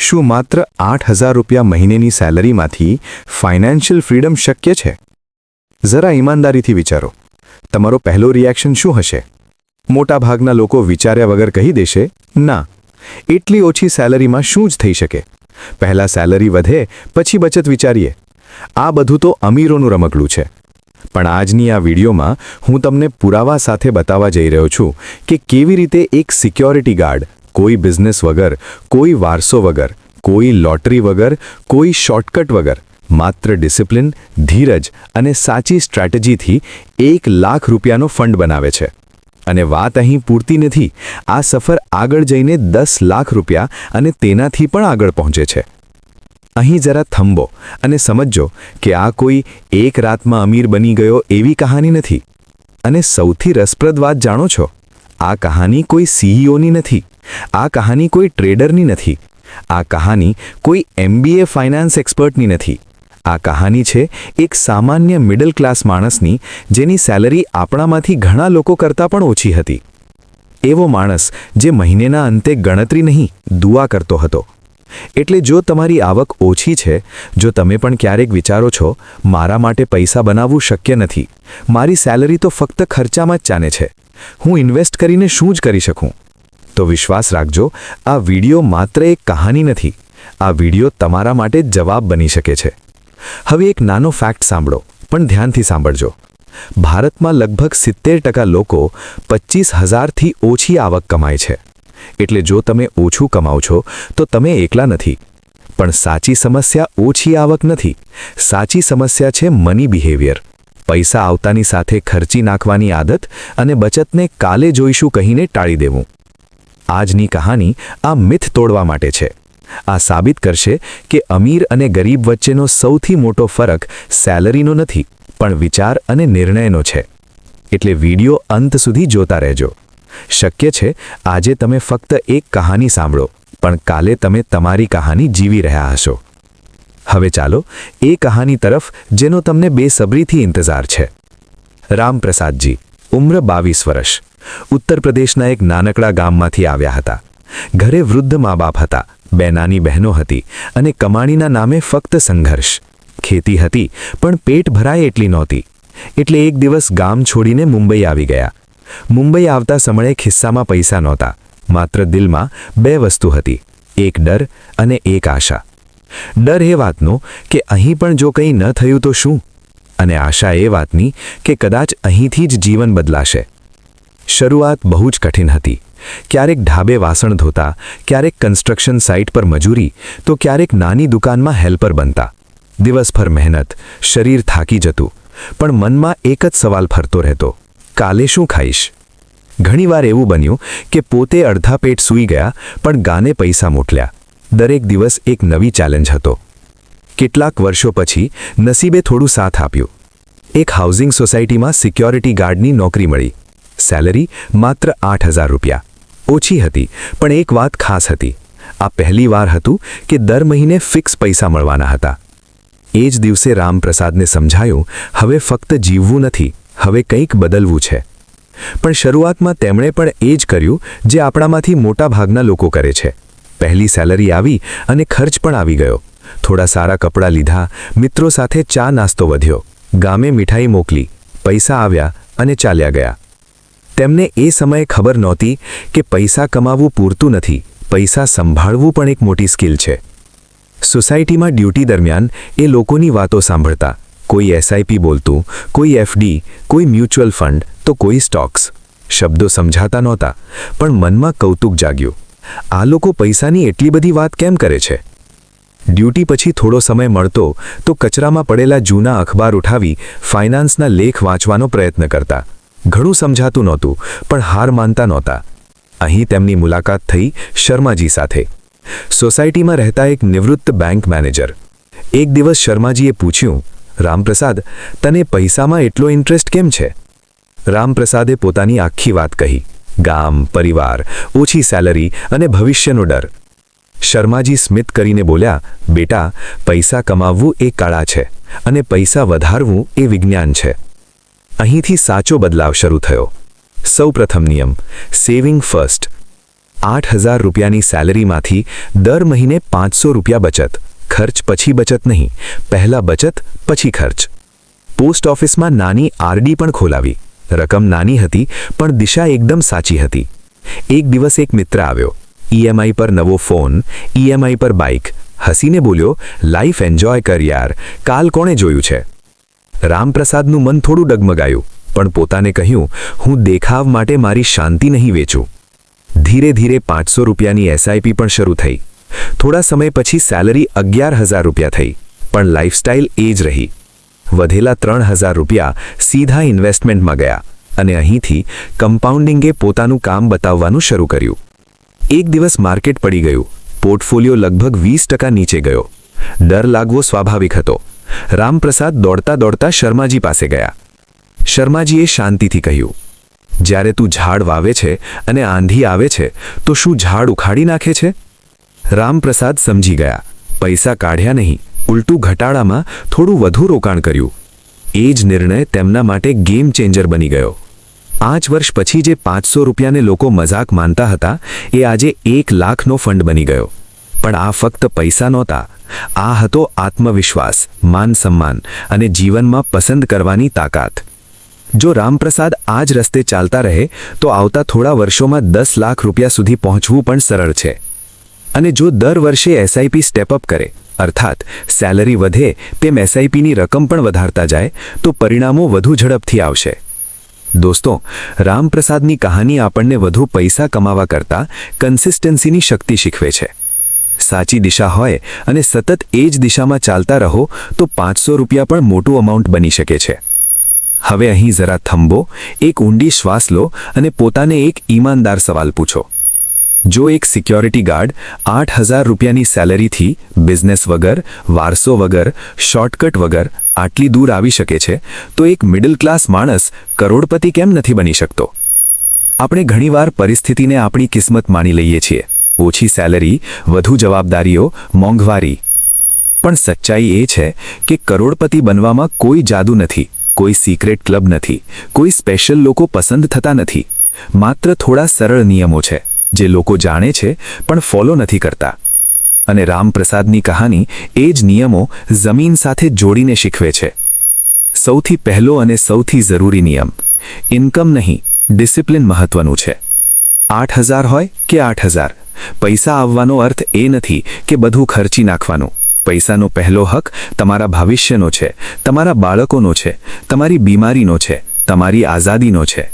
શું માત્ર 8,000 રૂપિયા મહિનેની સેલરીમાંથી ફાઇનાન્શિયલ ફ્રીડમ શક્ય છે? જરા ઈમાનદારીથી વિચારો. તમારો પહેલો રિએક્શન શું હશે? મોટાભાગના લોકો વિચાર્યા વગર કહી દેશે, ના, એટલી ઓછી સેલરીમાં શું જ થઈ શકે? પહેલા સેલરી વધે પછી બચત વિચારીએ. આ બધું તો અમીરોનું રમકડું છે. પણ આજની આ વિડીયોમાં હું તમને પુરાવા સાથે બતાવવા જઈ રહ્યો છું કે કેવી રીતે એક સિક્યોરિટી ગાર્ડ કોઈ બિઝનેસ વગર, કોઈ વારસો વગર, કોઈ લોટરી વગર, કોઈ શોર્ટકટ વગર, માત્ર ડિસિપ્લિન, ધીરજ અને સાચી સ્ટ્રેટેજીથી 1 લાખ રૂપિયાનો ફંડ બનાવે છે. અને વાત અહીં પૂરતી નથી. આ સફર આગળ જઈને 10 લાખ રૂપિયા અને તેનાથી પણ આગળ પહોંચે છે. અહીં જરા થંભો અને સમજો કે આ કોઈ એક રાતમાં અમીર બની ગયો એવી કહાની નથી. અને સૌથી રસપ્રદ વાત જાણો છો? આ કહાની કોઈ સીઈઓની નથી. આ કહાની કોઈ ટ્રેડરની નથી. આ કહાની કોઈ MBA ફાઇનાન્સ એક્સપર્ટની નથી. આ કહાની છે એક સામાન્ય મિડલ ક્લાસ માણસની જેની સેલરી આપણામાંથી ઘણા લોકો કરતાં પણ ઓછી હતી. એવો માણસ જે મહિનેના અંતે ગણતરી નહીં, દુઆ કરતો હતો. એટલે જો તમારી આવક ઓછી છે, જો તમે પણ ક્યારેક વિચારો છો, મારા માટે પૈસા બનાવવું શક્ય નથી, મારી સેલરી તો ફક્ત ખર્ચામાં જ ચાલે છે, હું ઇન્વેસ્ટ કરીને શું જ કરી શકું, તો વિશ્વાસ રાખજો, આ વિડિયો માત્ર એક કહાની નથી. આ વિડિયો તમારા માટે જવાબ બની શકે છે. હવે એક નાનો ફેક્ટ સાંભળો, પણ ધ્યાનથી સાંભળજો. ભારતમાં લગભગ 70% લોકો 25,000થી ઓછી આવક કમાય છે. એટલે જો તમે ઓછું કમાઓ છો તો તમે એકલા નથી. પણ સાચી સમસ્યા ઓછી આવક નથી. સાચી સમસ્યા છે મની બિહેવિયર. પૈસા આવતાની સાથે ખર્ચી નાખવાની આદત અને બચતને કાલે જોઈશું કહીને ટાળી દેવું. આજની કહાની આ મિથ તોડવા માટે છે. આ સાબિત કરશે કે અમીર અને ગરીબ વચ્ચેનો સૌથી મોટો ફરક સેલરીનો નથી, પણ વિચાર અને નિર્ણયનો છે. એટલે વિડિયો અંત સુધી જોતા રહેજો. શક્ય છે આજે તમે ફક્ત એક કહાની સાંભળો, પણ કાલે તમે તમારી કહાની જીવી રહ્યા હશો. હવે ચાલો એ કહાની તરફ જેનો તમને બેસબરીથી ઇંતજાર છે. રામપ્રસાદજી, ઉંમર 22 વર્ષ, ઉત્તર પ્રદેશના એક નાનકડા ગામમાંથી આવ્યા હતા. ઘરે વૃદ્ધ મા બાપ હતા, 2 નાની બહેનો હતી અને કમાણીના નામે ફક્ત સંઘર્ષ. ખેતી હતી પણ પેટ ભરાય એટલી નહોતી. એટલે એક દિવસ ગામ છોડીને મુંબઈ આવી ગયા. મુંબઈ આવતા સમયે ખિસ્સામાં પૈસા નહોતા, માત્ર દિલમાં 2 વસ્તુ હતી, એક ડર અને એક આશા. ડર એ વાતનો કે અહીં પણ જો કંઈ ન થયું તો શું, અને આશા એ વાતની કે કદાચ અહીંથી જ જીવન બદલાશે. શરૂઆત બહુ જ કઠિન હતી. ક્યારેક ઢાબે વાસણ ધોતા, ક્યારેક કન્સ્ટ્રક્શન સાઇટ પર મજૂરી, તો ક્યારેક નાની દુકાનમાં હેલ્પર બનતા. દિવસભર મહેનત, શરીર થાકી જતું, પણ મનમાં એક જ સવાલ ફરતો રહેતો, કાલે શું ખાઈશ? ઘણીવાર એવું બન્યું કે પોતે અડધા પેટ સૂઈ ગયા પણ ગાને પૈસા મોકલ્યા. દરેક દિવસ એક નવી ચેલેન્જ હતો. કેટલાક વર્ષો પછી નસીબે થોડું સાથ આપ્યું. એક હાઉસિંગ સોસાયટીમાં સિક્યોરિટી ગાર્ડની નોકરી મળી. સેલરી માત્ર 8,000 રૂપિયા. ઓછી હતી, પણ એક વાત ખાસ હતી. આ પહેલી વાર હતું કે દર મહિને ફિક્સ પૈસા મળવાના હતા. એ જ દિવસે રામપ્રસાદને સમજાયું, હવે ફક્ત જીવવું નથી, હવે કંઈક બદલવું છે. પણ શરૂઆતમાં તેમણે પણ એ જ કર્યું જે આપણામાંથી મોટા ભાગના લોકો કરે છે. પહેલી સેલરી આવી અને ખર્ચ પણ આવી ગયો. થોડા સારા કપડાં લીધા, મિત્રો સાથે ચા નાસ્તો વધ્યો, ગામે મીઠાઈ મોકલી, પૈસા આવ્યા અને ચાલ્યા ગયા. તેમને એ સમયે ખબર નહોતી કે પૈસા કમાવવું પૂરતું નથી, પૈસા સંભાળવું પણ એક મોટી સ્કિલ છે. સોસાયટીમાં ડ્યુટી દરમિયાન એ લોકોની વાતો સાંભળતા. કોઈ SIP બોલતું, કોઈ FD, કોઈ મ્યુચ્યુઅલ ફંડ, તો કોઈ સ્ટોક્સ. શબ્દો સમજાતા નહોતા, પણ મનમાં કૌતુક જાગ્યું. આ લોકો પૈસાની એટલી બધી વાત કેમ કરે છે? ડ્યુટી પછી થોડો સમય મળતો તો કચરામાં પડેલા જૂના અખબાર ઉઠાવી ફાઇનાન્સના લેખ વાંચવાનો પ્રયત્ન કરતા. ઘણું સમજાતું નહોતું, પણ હાર માનતા નહોતા. અહીં તેમની મુલાકાત થઈ શર્માજી સાથે. સોસાયટીમાં રહેતા એક નિવૃત્ત બેંક મેનેજર. એક દિવસ શર્માજીએ પૂછ્યું, રામપ્રસાદ, તને પૈસામાં એટલો ઇન્ટરેસ્ટ કેમ છે? રામપ્રસાદે પોતાની આખી વાત કહી. ગામ, પરિવાર, ઓછી સેલરી અને ભવિષ્યનો ડર. શર્માજી સ્મિત કરીને બોલ્યા, બેટા, પૈસા કમાવવું એ કળા છે અને પૈસા વધારવું એ વિજ્ઞાન છે. અહીંથી સાચો બદલાવ શરૂ થયો. સૌપ્રથમ નિયમ, સેવિંગ ફર્સ્ટ. 8,000 રૂપિયાની સેલરીમાંથી દર મહિને 500 રૂપિયા બચત. ખર્ચ પછી બચત નહીં, પહેલા બચત પછી ખર્ચ. પોસ્ટ ઓફિસમાં નાની આરડી પણ ખોલાવી. રકમ નાની હતી પણ દિશા એકદમ સાચી હતી. એક દિવસ એક મિત્ર આવ્યો. ઈએમઆઈ પર નવો ફોન, ઈએમઆઈ પર બાઇક. હસીને બોલ્યો, લાઈફ એન્જોય કર યાર, કાલ કોણે જોયું છે? રામપ્રસાદનું મન થોડું ડગમગાયું, પણ પોતાને કહ્યું, હું દેખાવ માટે મારી શાંતિ નહીં વેચું. ધીરે ધીરે 500 રૂપિયાની એસઆઈપી પણ શરૂ થઈ. થોડા સમય પછી સેલરી 11,000 રૂપિયા થઈ, પણ લાઇફસ્ટાઇલ એ જ રહી. વધેલા 3,000 રૂપિયા સીધા ઇન્વેસ્ટમેન્ટમાં ગયા અને અહીંથી કમ્પાઉન્ડિંગે પોતાનું કામ બતાવવાનું શરૂ કર્યું. એક દિવસ માર્કેટ પડી ગયું. પોર્ટફોલિયો લગભગ 20% નીચે ગયો. ડર લાગવો સ્વાભાવિક હતો. રામપ્રસાદ દોડતા દોડતા શર્માજી પાસે ગયા. શર્માજીએ શાંતિથી કહ્યું, જ્યારે તું ઝાડ વાવે છે અને આંધી આવે છે તો શું ઝાડ ઉખાડી નાખે છે? રામપ્રસાદ સમજી ગયા. પૈસા કાઢ્યા નહીં, ઉલટું ઘટાડામાં થોડું વધુ રોકાણ કર્યું. એ જ નિર્ણય તેમના માટે ગેમ ચેન્જર બની ગયો. 5 વર્ષ પછી જે 500 રૂપિયાને લોકો મજાક માનતા હતા, એ આજે 1 લાખનો ફંડ બની ગયો. પણ આ ફક્ત પૈસા નહોતા, આ હતો આત્મવિશ્વાસ, માન સન્માન અને જીવનમાં પસંદ કરવાની તાકાત. જો રામપ્રસાદ આ જ રસ્તે ચાલતા રહે તો આવતા થોડા વર્ષોમાં 10 લાખ રૂપિયા સુધી પહોંચવું પણ સરળ છે. અને જો દર વર્ષે એસઆઈપી સ્ટેપઅપ કરે, અર્થાત સેલરી વધે તેમ એસઆઈપીની રકમ પણ વધારતા જાય, તો પરિણામો વધુ ઝડપથી આવશે. દોસ્તો, રામપ્રસાદની કહાની આપણને વધુ પૈસા કમાવા કરતાં કન્સિસ્ટન્સીની શક્તિ શીખવે છે. સાચી દિશા હોય અને સતત એ જ દિશામાં ચાલતા રહો તો 500 રૂપિયા પણ મોટું અમાઉન્ટ બની શકે છે. હવે અહીં જરા થંભો, એક ઊંડી શ્વાસ લો અને પોતાને એક ઈમાનદાર સવાલ પૂછો. જો એક સિક્યોરિટી ગાર્ડ 8,000 રૂપિયાની સેલરીથી બિઝનેસ વગર, વારસો વગર, શોર્ટકટ વગર આટલી દૂર આવી શકે છે, તો એક મિડલ ક્લાસ માણસ કરોડપતિ કેમ નથી બની શકતો? આપણે ઘણીવાર પરિસ્થિતિને આપણી કિસ્મત માની લઈએ છીએ. ઓછી સેલરી, વધુ જવાબદારીઓ, મોંઘવારી. પણ સચ્ચાઈ એ છે કે કરોડપતિ બનવામાં કોઈ જાદુ નથી, કોઈ સિક્રેટ ક્લબ નથી, કોઈ સ્પેશિયલ લોકો પસંદ થતા નથી. માત્ર થોડા સરળ નિયમો છે જે લોકો જાણે છે પણ ફોલો નથી કરતા. અને રામપ્રસાદની કહાની એ જ નિયમો જમીન સાથે જોડીને શીખવે છે. સૌથી પહેલો અને સૌથી જરૂરી નિયમ, ઇન્કમ નહીં, ડિસિપ્લિન મહત્વનું છે. 8,000 હોય કે 8,000, પૈસા આવવાનો અર્થ એ નથી કે બધું ખર્ચી નાખવાનું. પૈસાનો પહેલો હક તમારા ભવિષ્યનો છે, તમારા બાળકોનો છે, તમારી બીમારીનો છે, તમારી આઝાદીનો છે.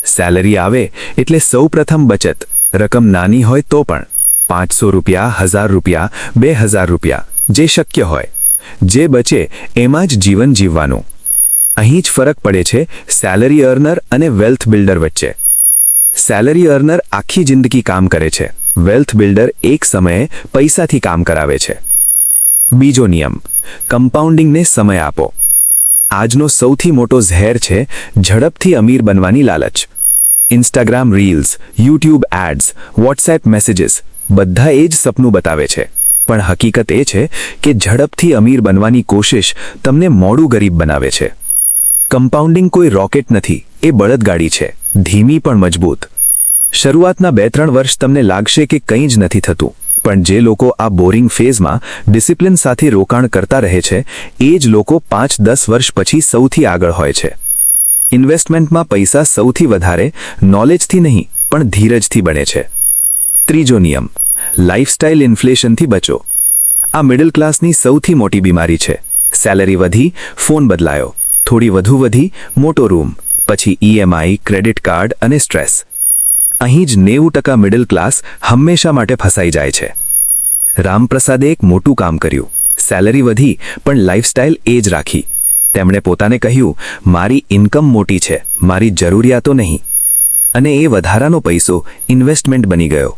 સેલરી આવે એટલે સૌપ્રથમ બચત. રકમ નાની હોય તો પણ 500 રૂપિયા, 1,000 રૂપિયા, 2,000 રૂપિયા, જે શક્ય હોય. જે બચે એમાં જ જીવન જીવવાનું. અહીં જ ફરક પડે છે સેલરી અર્નર અને વેલ્થ બિલ્ડર વચ્ચે. સેલરી અર્નર આખી જિંદગી કામ કરે છે, વેલ્થ બિલ્ડર એક સમયે પૈસાથી કામ કરાવે છે. બીજો નિયમ, કમ્પાઉન્ડિંગને સમય આપો. આજનો સૌથી મોટો ઝેર છે ઝડપથી અમીર બનવાની લાલચ. Instagram reels, YouTube ads, WhatsApp messages બધા એ જ સપનું બતાવે છે. પણ હકીકત એ છે કે ઝડપથી અમીર બનવાની કોશિશ તમને મોડું ગરીબ બનાવે છે. કમ્પાઉન્ડિંગ કોઈ રોકેટ નથી, એ બળદગાડી છે, ધીમી પણ મજબૂત. શરૂઆતના 2-3 વર્ષ તમને લાગશે કે કંઈ જ નથી થતું, પણ જે લોકો આ બોરિંગ ફેઝમાં ડિસિપ્લિન સાથે રોકાણ કરતા રહે છે, એ જ લોકો 5-10 વર્ષ પછી સૌથી આગળ હોય છે. ઇન્વેસ્ટમેન્ટમાં પૈસા સૌથી વધારે નોલેજથી નહીં પણ ધીરજથી બને છે. ત્રીજો નિયમ, લાઇફસ્ટાઇલ ઇન્ફ્લેશનથી બચો. આ મિડલ ક્લાસની સૌથી મોટી બીમારી છે. સેલરી વધી, ફોન બદલાયો, થોડી વધુ વધી, મોટો રૂમ, પછી ઈએમઆઈ, ક્રેડિટ કાર્ડ અને સ્ટ્રેસ. અહીં જ 90% મિડલ ક્લાસ હંમેશા માટે ફસાઈ જાય છે. રામપ્રસાદે એક મોટું કામ કર્યું. સેલરી વધી પણ લાઇફસ્ટાઇલ એ જ રાખી. તેમણે પોતાને કહ્યું, મારી ઇન્કમ મોટી છે, મારી જરૂરિયાતો નહીં. અને એ વધારાનો પૈસો ઇન્વેસ્ટમેન્ટ બની ગયો.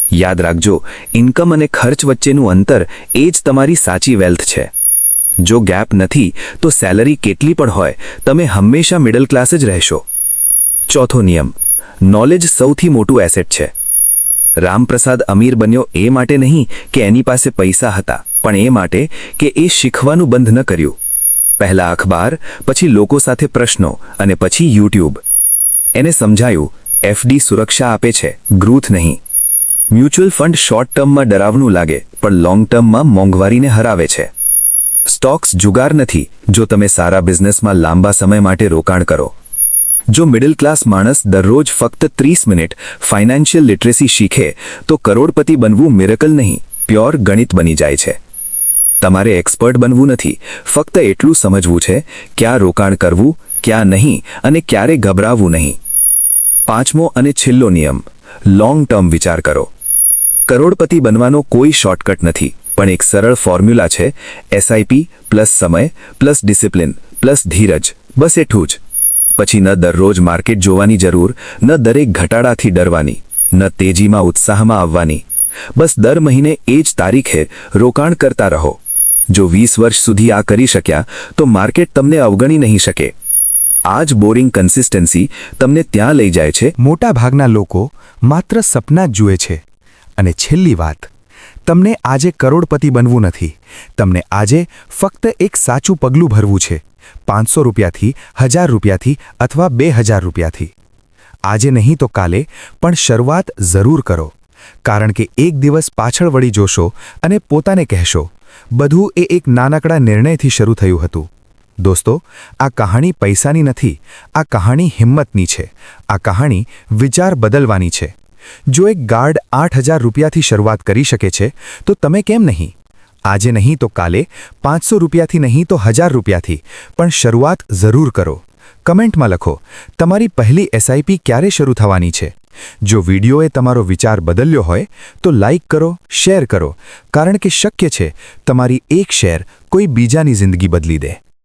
યાદ રાખજો, ઇન્કમ અને ખર્ચ વચ્ચેનું અંતર એ જ તમારી સાચી વેલ્થ છે. જો ગેપ નથી તો સેલરી કેટલી પણ હોય, તમે હંમેશા મિડલ ક્લાસ જ રહેશો. ચોથો નિયમ, નોલેજ સૌથી મોટું એસેટ છે. રામપ્રસાદ અમીર બન્યો એ માટે નહીં કે એની પાસે પૈસા હતા, પણ એ માટે કે એ શીખવાનું બંધ ન કર્યું. પહેલા અખબાર, પછી લોકો સાથે પ્રશ્નો અને પછી યુટ્યુબ. એને સમજાયું, એફડી સુરક્ષા આપે છે, ગ્રોથ નહીં. મ્યુચ્યુઅલ ફંડ શોર્ટ ટર્મમાં ડરાવનું લાગે પણ લોંગ ટર્મમાં મોંઘવારીને હરાવે છે. સ્ટોક્સ જુગાર નથી જો તમે સારા બિઝનેસમાં લાંબા સમય માટે રોકાણ કરો. જો મિડલ ક્લાસ માણસ દરરોજ ફક્ત 30 મિનિટ ફાઇનાન્શિયલ લિટરેસી શીખે તો કરોડપતિ બનવું મિરેકલ નહીં, પ્યોર ગણિત બની જાય છે. તમારે એક્સપર્ટ બનવું નથી, ફક્ત એટલું સમજવું છે ક્યાં રોકાણ કરવું, ક્યાં નહીં અને ક્યારે ગભરાવવું નહીં. પાંચમો અને છેલ્લો નિયમ, લોંગ ટર્મ વિચાર કરો. કરોડપતિ બનવાનો કોઈ શોર્ટકટ નથી, પણ એક સરળ ફોર્મ્યુલા છે, એસઆઈપી પ્લસ સમય પ્લસ ડિસિપ્લિન પ્લસ ધીરજ, બસ એટલું જ. પછી ન દરરોજ માર્કેટ જોવાની જરૂર, ન દરેક ઘટાડાથી ડરવાની, ન તેજીમાં ઉત્સાહમાં આવવાની. બસ દર મહિને એ જ તારીખે રોકાણ કરતા રહો. જો 20 વર્ષ સુધી આ કરી શક્યા તો માર્કેટ તમને અવગણી નહીં શકે. આ જ બોરિંગ કન્સિસ્ટન્સી તમને ત્યાં લઈ જાય છે. મોટા ભાગના લોકો માત્ર સપના જ જુએ છે. અને છેલ્લી વાત, તમને આજે કરોડપતિ બનવું નથી, તમને આજે ફક્ત એક સાચું પગલું ભરવું છે. 500 રૂપિયાથી, 1000 રૂપિયાથી અથવા 2000 રૂપિયાથી. આજે નહીં તો કાલે, પણ શરૂઆત જરૂર કરો. કારણ કે એક દિવસ પાછળ વળી જોશો અને પોતાને કહેશો, બધું એ એક નાનકડા નિર્ણયથી શરૂ થયું હતું. દોસ્તો, આ કહાણી પૈસાની નથી, આ કહાણી હિંમતની છે. આ કહાણી વિચાર બદલવાની છે. જો એક ગાર્ડ 8000 રૂપિયાથી શરૂઆત કરી શકે છે તો તમે કેમ નહીં? આજે નહીં તો કાલે, 500 રૂપિયાથી નહીં તો 1000 રૂપિયાથી, પણ શરૂઆત જરૂર કરો. કમેન્ટમાં લખો, તમારી પહેલી એસઆઈપી ક્યારે શરૂ થવાની છે? જો વિડીયોએ તમારો વિચાર બદલ્યો હોય તો લાઇક કરો, શેર કરો, કારણ કે શક્ય છે તમારી એક શેર કોઈ બીજાની જિંદગી બદલી દે.